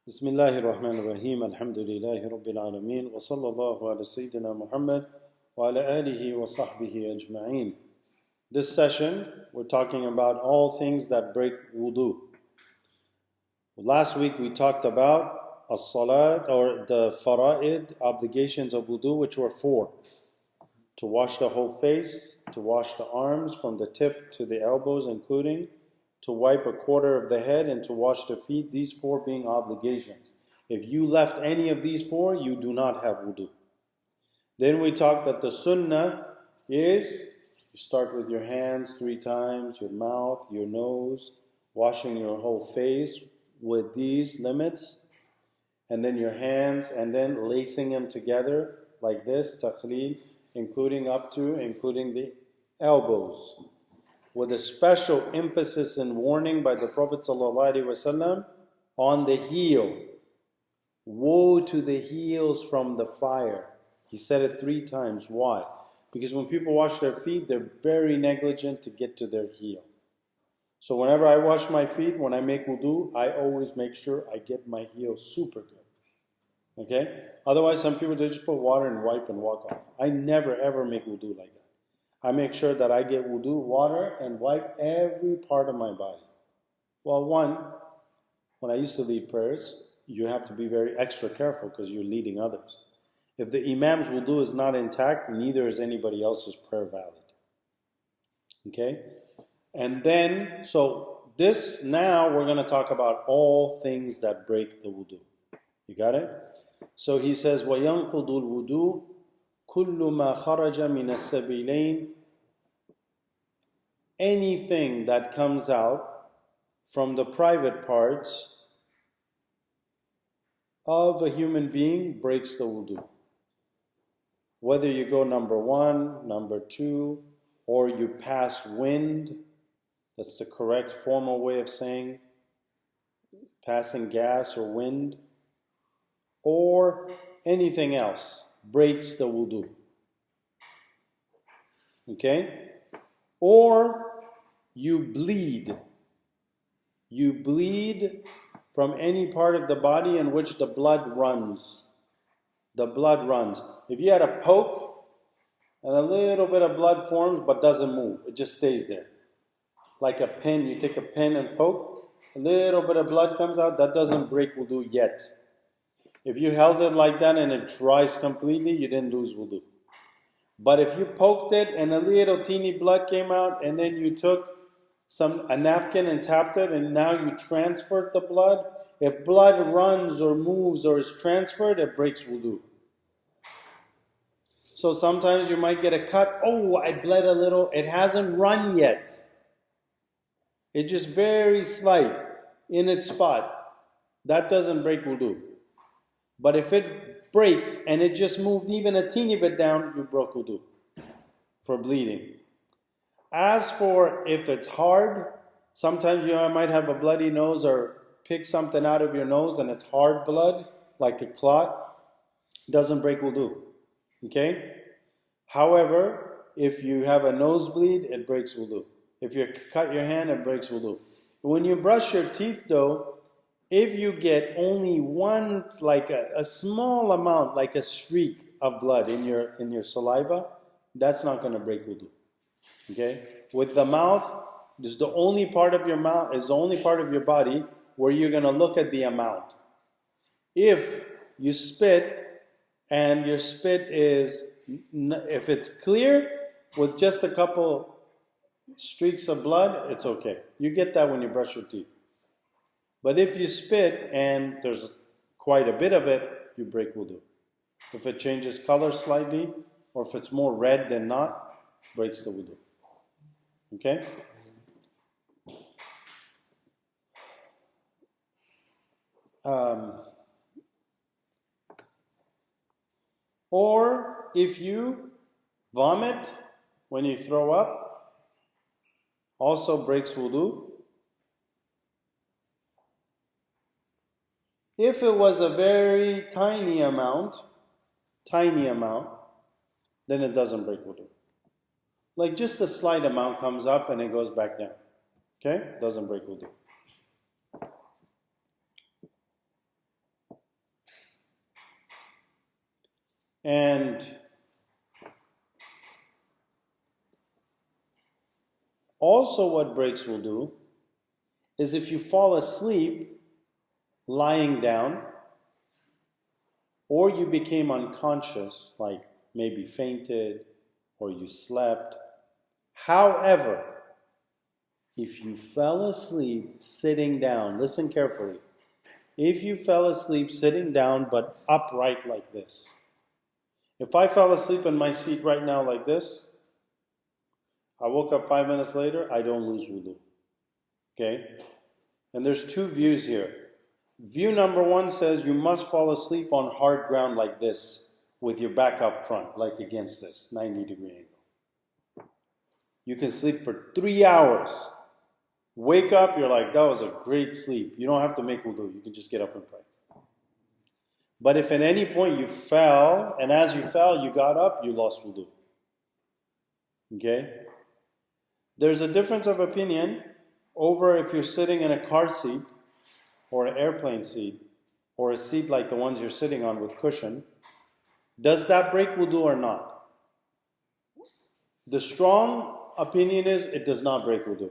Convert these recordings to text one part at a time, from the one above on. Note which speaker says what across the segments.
Speaker 1: بسم الله الرحمن الرحيم الحمد لله رب العالمين وصلى الله على سيدنا محمد وعلى آله وصحبه أجمعين. This session we're talking about all things that break wudu. Last week we talked about as-salat or the fara'id obligations of wudu, which were four: to wash the whole face, to wash the arms from the tip to the elbows including, to wipe a quarter of the head, and to wash the feet, these four being obligations. If you left any of these four, you do not have wudu. Then we talked that the sunnah is, you start with your hands 3 times, your mouth, your nose, washing your whole face with these limits, and then your hands, and then lacing them together like this, takhleel, including the elbows, with a special emphasis and warning by the Prophet ﷺ on the heel. Woe to the heels from the fire. He said it 3 times. Why? Because when people wash their feet, they're very negligent to get to their heel. So whenever I wash my feet, when I make wudu, I always make sure I get my heel super good. Okay? Otherwise, some people just put water and wipe and walk off. I never ever make wudu like that. I make sure that I get wudu, water, and wipe every part of my body. Well, one, when I used to lead prayers, you have to be very extra careful because you're leading others. If the imam's wudu is not intact, neither is anybody else's prayer valid. Okay? And then, so this, now we're going to talk about all things that break the wudu. You got it? So he says, وَيَنْقُضُ الْوُدُوء كُلُّ مَا خَرَجَ مِنَ السَّبِيلَيْنِ. Anything that comes out from the private parts of a human being breaks the wudu. Whether you go number 1, number 2, or you pass wind, that's the correct formal way of saying passing gas or wind, or anything else, breaks the wudu. Okay? Or you bleed. You bleed from any part of the body in which the blood runs. The blood runs. If you had a poke and a little bit of blood forms but doesn't move, it just stays there. Like a pin, you take a pin and poke, a little bit of blood comes out, that doesn't break wudu yet. If you held it like that and it dries completely, you didn't lose wudu. But if you poked it and a little teeny blood came out, and then you took a napkin and tapped it, and now you transferred the blood, if blood runs or moves or is transferred, it breaks wudu. So sometimes you might get a cut. Oh, I bled a little. It hasn't run yet. It's just very slight in its spot. That doesn't break wudu. But if it breaks and it just moved even a teeny bit down, you broke wudu for bleeding. As for if it's hard, sometimes you might have a bloody nose or pick something out of your nose and it's hard blood, like a clot, doesn't break wudu. Okay? However, if you have a nosebleed, it breaks wudu. If you cut your hand, it breaks wudu. When you brush your teeth though, if you get only one, like a small amount, like a streak of blood in your saliva, that's not going to break wudu. Okay? With the mouth, this is the only part of your mouth, is the only part of your body where you're going to look at the amount. If you spit and your spit is, if it's clear with just a couple streaks of blood, it's okay. You get that when you brush your teeth. But if you spit and there's quite a bit of it, you break wudu. If it changes color slightly, or if it's more red than not, breaks the wudu. Okay? Or if you vomit when you throw up, also breaks wudu. If it was a very tiny amount, then it doesn't break wudu. Like just a slight amount comes up and it goes back down. Okay? Doesn't break wudu. And also what breaks wudu is if you fall asleep lying down, or you became unconscious, like maybe fainted or you slept. However, if you fell asleep sitting down, listen carefully. If you fell asleep sitting down but upright like this, if I fell asleep in my seat right now like this, I woke up 5 minutes later, I don't lose wudu. Okay? And there's two views here. View number one says you must fall asleep on hard ground like this with your back up front, like against this 90-degree angle. You can sleep for 3 hours. Wake up, you're like, that was a great sleep. You don't have to make wudu. You can just get up and pray. But if at any point you fell, and as you fell, you got up, you lost wudu. Okay? There's a difference of opinion over if you're sitting in a car seat or an airplane seat or a seat like the ones you're sitting on with cushion. Does that break wudu or not? The strong opinion is it does not break wudu.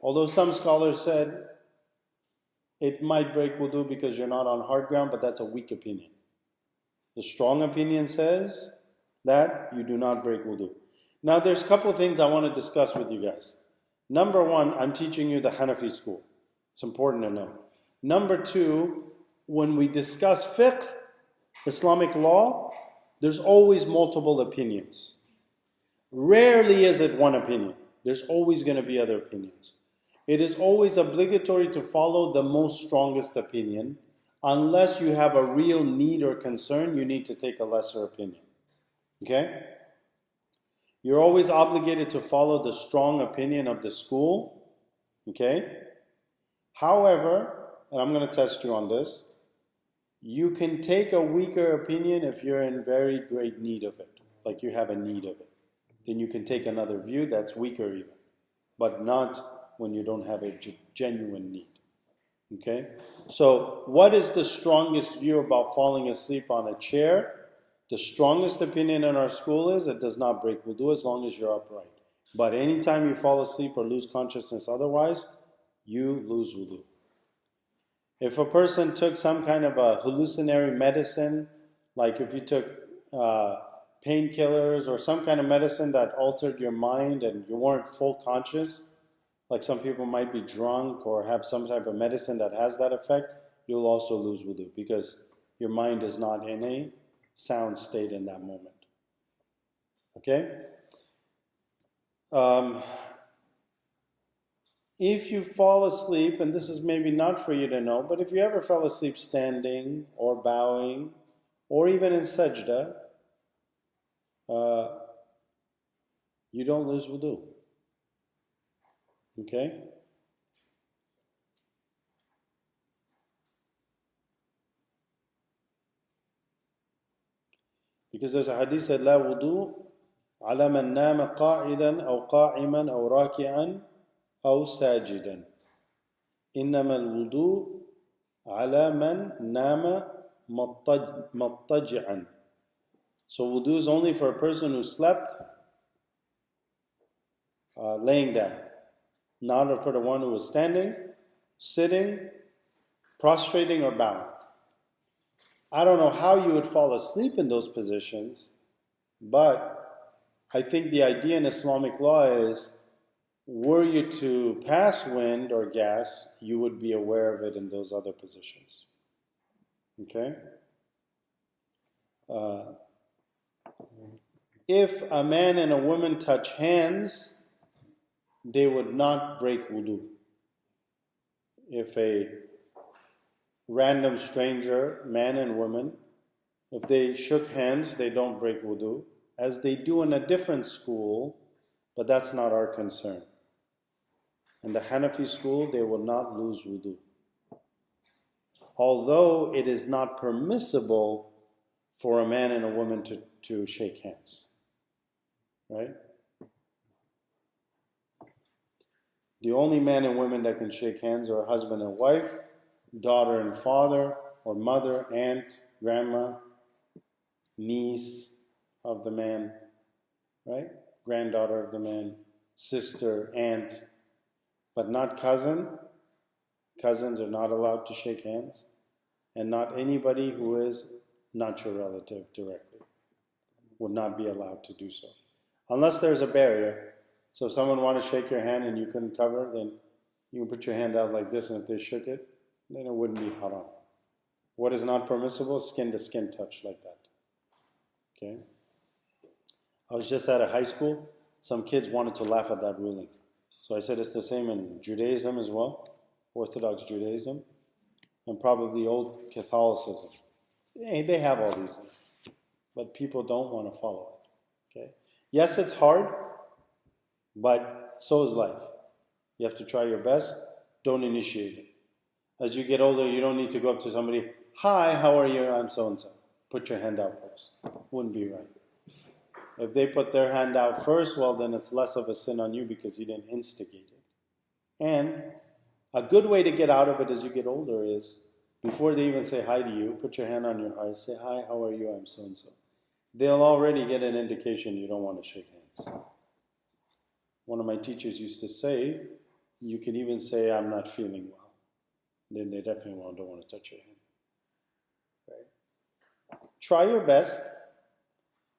Speaker 1: Although some scholars said it might break wudu because you're not on hard ground, but that's a weak opinion. The strong opinion says that you do not break wudu. Now there's a couple of things I want to discuss with you guys. Number one, I'm teaching you the Hanafi school. It's important to know. Number two, when we discuss fiqh, Islamic law, there's always multiple opinions. Rarely is it one opinion. There's always going to be other opinions. It is always obligatory to follow the most strongest opinion. Unless you have a real need or concern, you need to take a lesser opinion. Okay? You're always obligated to follow the strong opinion of the school. Okay? However, and I'm going to test you on this, you can take a weaker opinion if you're in very great need of it, like you have a need of it. Then you can take another view that's weaker even, but not when you don't have a genuine need. Okay? So what is the strongest view about falling asleep on a chair? The strongest opinion in our school is it does not break wudu as long as you're upright. But anytime you fall asleep or lose consciousness otherwise, you lose wudu. If a person took some kind of a hallucinatory medicine, like if you took painkillers or some kind of medicine that altered your mind and you weren't full conscious, like some people might be drunk or have some type of medicine that has that effect, you'll also lose wudu because your mind is not in a sound state in that moment. Okay? If you fall asleep, and this is maybe not for you to know, but if you ever fell asleep standing or bowing or even in sajda, you don't lose wudu. Okay? Because there's a hadith that لا wudu على من نام قاعدا أو قائما أو راكعا أو ساجدا إنما الوضوء على من نام مضطجعا. So wudu is only for a person who slept laying down, not for the one who was standing, sitting, prostrating, or bowing. I don't know how you would fall asleep in those positions, but I think the idea in Islamic law is, were you to pass wind or gas, you would be aware of it in those other positions. Okay? If a man and a woman touch hands, they would not break wudu. If a random stranger, man and woman, if they shook hands, they don't break wudu, as they do in a different school, but that's not our concern. In the Hanafi school, they will not lose wudu. Although it is not permissible for a man and a woman to shake hands. Right? The only man and women that can shake hands are husband and wife, daughter and father, or mother, aunt, grandma, niece of the man, right? Granddaughter of the man, sister, aunt, but not cousin. Cousins are not allowed to shake hands, and not anybody who is not your relative directly would not be allowed to do so. Unless there's a barrier. So if someone wanted to shake your hand and you couldn't cover, then you can put your hand out like this, and if they shook it, then it wouldn't be haram. What is not permissible? Skin to skin touch like that. Okay? I was just at a high school. Some kids wanted to laugh at that ruling. So I said it's the same in Judaism as well, Orthodox Judaism, and probably old Catholicism. They have all these things, but people don't want to follow it. Okay? Yes, it's hard, but so is life. You have to try your best. Don't initiate it. As you get older, you don't need to go up to somebody, "Hi, how are you? I'm so-and-so." Put your hand out first. Wouldn't be right. If they put their hand out first, well, then it's less of a sin on you because you didn't instigate it. And a good way to get out of it as you get older is, before they even say hi to you, put your hand on your heart, say, "Hi, how are you? I'm so-and-so." They'll already get an indication you don't want to shake hands. One of my teachers used to say, you can even say, "I'm not feeling well." Then they definitely don't want to touch your hand. Right? Try your best.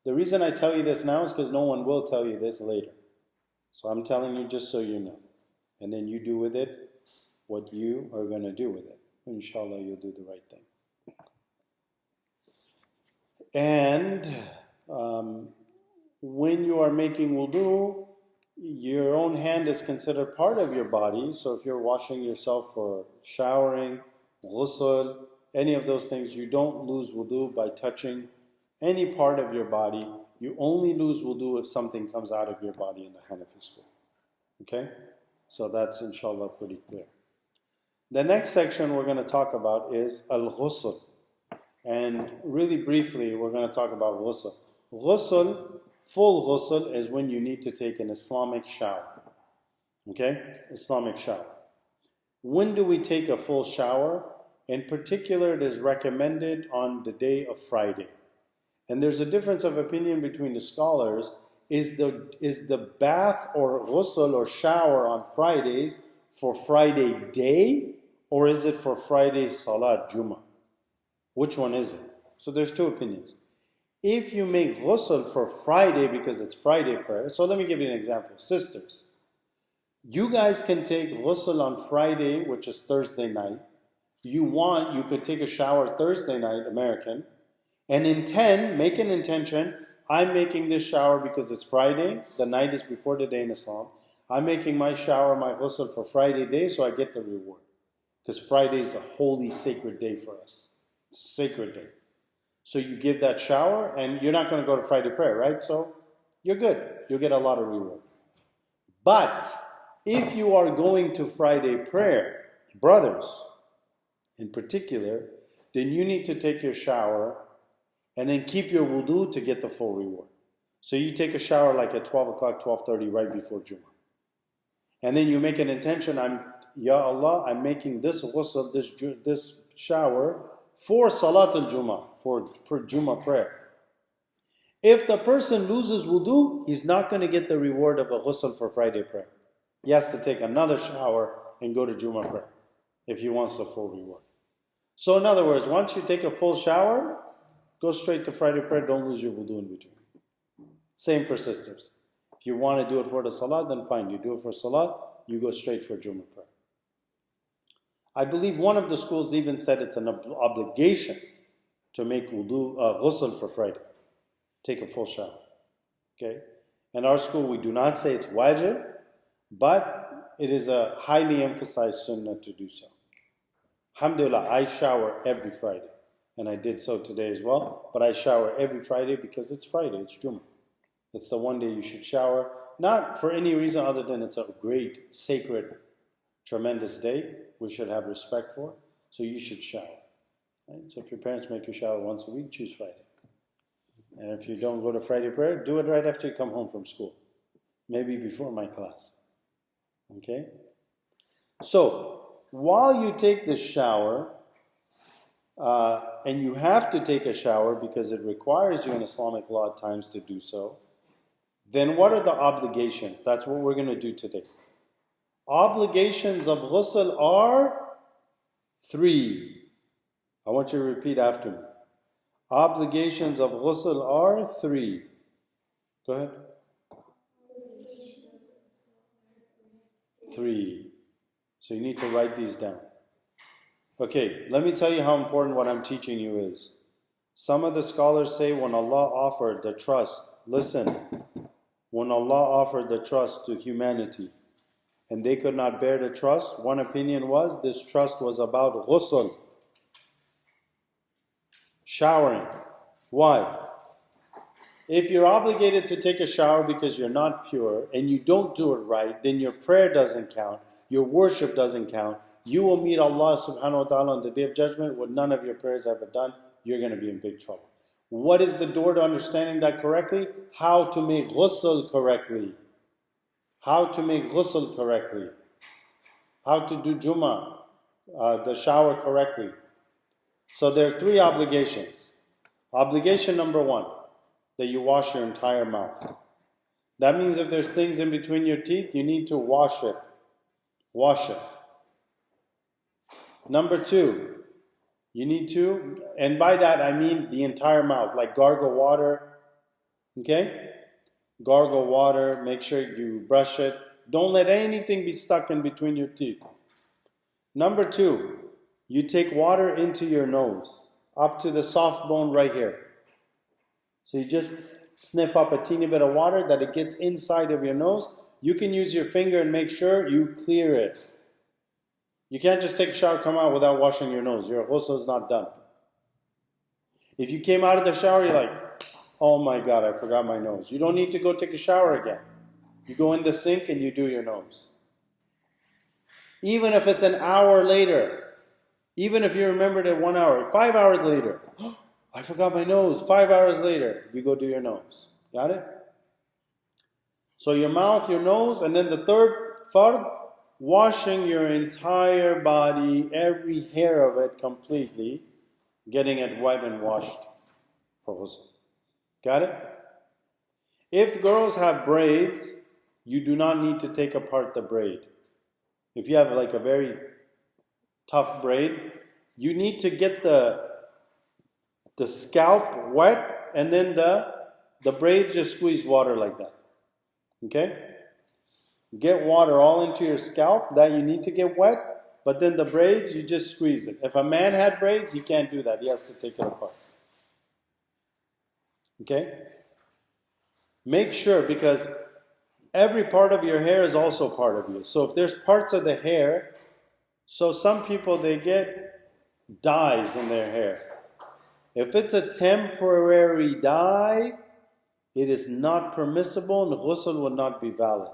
Speaker 1: The reason I tell you this now is because no one will tell you this later. So I'm telling you just so you know. And then you do with it what you are going to do with it. Inshallah, you'll do the right thing. And when you are making wudu, your own hand is considered part of your body. So if you're washing yourself or showering, ghusl, any of those things, you don't lose wudu by touching any part of your body. You only lose wudu if something comes out of your body in the Hanafi school. Okay? So that's inshallah pretty clear. The next section we're going to talk about is al-ghusl. And really briefly, we're going to talk about ghusl. Ghusl, full ghusl, is when you need to take an Islamic shower. Okay? Islamic shower. When do we take a full shower? In particular, it is recommended on the day of Friday. And there's a difference of opinion between the scholars. Is the bath or ghusl or shower on Fridays for Friday day, or is it for Friday Salat Jummah? Which one is it? So there's two opinions. If you make ghusl for Friday because it's Friday prayer, so let me give you an example. Sisters, you guys can take ghusl on Friday, which is Thursday night. You could take a shower Thursday night, American, and make an intention. I'm making this shower because it's Friday. The night is before the day in Islam. I'm making my shower, my ghusl for Friday day, so I get the reward. Because Friday is a holy, sacred day for us. It's a sacred day. So you give that shower, and you're not going to go to Friday prayer, right? So you're good. You'll get a lot of reward. But if you are going to Friday prayer, brothers in particular, then you need to take your shower and then keep your wudu to get the full reward. So you take a shower like at 12 o'clock, 12:30, right before Jummah. And then you make an intention, Ya Allah, I'm making this ghusl, this shower, for Salat al-Jummah, for Jummah prayer. If the person loses wudu, he's not going to get the reward of a ghusl for Friday prayer. He has to take another shower and go to Jummah prayer if he wants the full reward. So in other words, once you take a full shower, go straight to Friday prayer, don't lose your wudu in between. Same for sisters. If you want to do it for the salat, then fine. You do it for salat, you go straight for Jummah prayer. I believe one of the schools even said it's an obligation to make ghusl for Friday. Take a full shower. Okay? In our school, we do not say it's wajib, but it is a highly emphasized sunnah to do so. Alhamdulillah, I shower every Friday. And I did so today as well. But I shower every Friday because it's Friday, it's Jummah. It's the one day you should shower. Not for any reason other than it's a great, sacred, tremendous day we should have respect for. So you should shower. Right? So if your parents make you shower once a week, choose Friday. And if you don't go to Friday prayer, do it right after you come home from school. Maybe before my class. Okay? So, while you take the shower, and you have to take a shower because it requires you in Islamic law at times to do so, then what are the obligations? That's what we're going to do today. Obligations of ghusl are 3. I want you to repeat after me. Obligations of ghusl are 3. Go ahead. 3. So you need to write these down. Okay, let me tell you how important what I'm teaching you is. Some of the scholars say when Allah offered the trust, listen, when Allah offered the trust to humanity and they could not bear the trust, one opinion was this trust was about ghusl, showering. Why? If you're obligated to take a shower because you're not pure and you don't do it right, then your prayer doesn't count, your worship doesn't count. You will meet Allah subhanahu wa ta'ala on the Day of Judgment with none of your prayers ever done. You're going to be in big trouble. What is the door to understanding that correctly? How to make ghusl correctly. How to make ghusl correctly. How to do Jummah, the shower correctly. So there are 3 obligations. Obligation number 1, that you wash your entire mouth. That means if there's things in between your teeth, you need to wash it. Wash it. Number 2, you need to, and by that I mean the entire mouth, like gargle water, okay? Gargle water, make sure you brush it. Don't let anything be stuck in between your teeth. Number 2, you take water into your nose, up to the soft bone right here. So you just sniff up a teeny bit of water that it gets inside of your nose. You can use your finger and make sure you clear it. You can't just take a shower, come out without washing your nose. Your ghusl is not done. If you came out of the shower, you're like, oh my God, I forgot my nose. You don't need to go take a shower again. You go in the sink and you do your nose. Even if it's an hour later, even if you remembered it 1 hour, 5 hours later, oh, I forgot my nose. 5 hours later, you go do your nose. Got it? So your mouth, your nose, and then the third fard, washing your entire body, every hair of it completely, getting it wet and washed for ghusl. Got it? If girls have braids, you do not need to take apart the braid. If you have like a very tough braid, you need to get the scalp wet and then the braid just squeeze water like that. Okay? Get water all into your scalp, that you need to get wet, but then the braids, you just squeeze it. If a man had braids, he can't do that. He has to take it apart. Okay? Make sure, because every part of your hair is also part of you. So if there's parts of the hair, so some people, they get dyes in their hair. If it's a temporary dye, it is not permissible and ghusl will not be valid.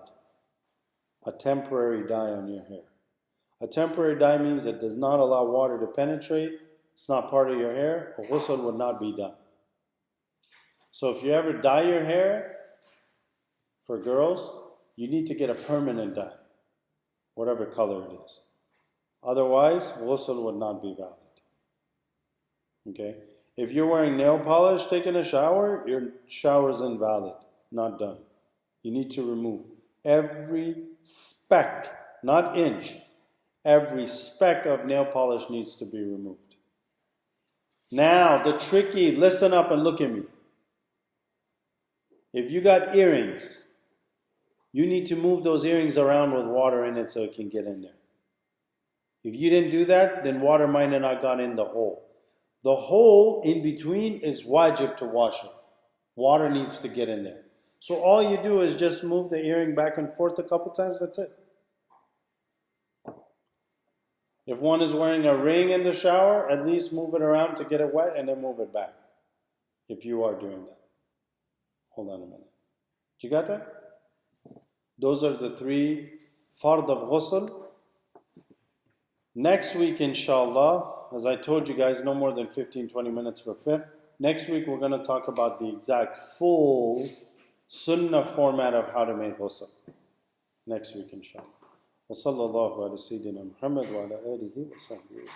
Speaker 1: A temporary dye on your hair. A temporary dye means it does not allow water to penetrate. It's not part of your hair. A ghusl would not be done. So if you ever dye your hair, for girls, you need to get a permanent dye, whatever color it is. Otherwise, ghusl would not be valid. Okay? If you're wearing nail polish, taking a shower, your shower is invalid, not done. You need to remove every speck, not inch, every speck of nail polish needs to be removed. Now, the tricky, listen up and look at me. If you got earrings, you need to move those earrings around with water in it so it can get in there. If you didn't do that, then water might have not gone in the hole. The hole in between is wajib to wash it. Water needs to get in there. So all you do is just move the earring back and forth a couple times, that's it. If one is wearing a ring in the shower, at least move it around to get it wet and then move it back. If you are doing that. Hold on a minute. You got that? Those are the 3 fard of ghusl. Next week, inshallah, as I told you guys, no more than 15-20 minutes for fiqh. Next week, we're going to talk about the exact full sunnah format of how to make ghusl. Next week, inshallah. وصلى الله على سيدنا محمد وعلى آله وصحبه وسلم.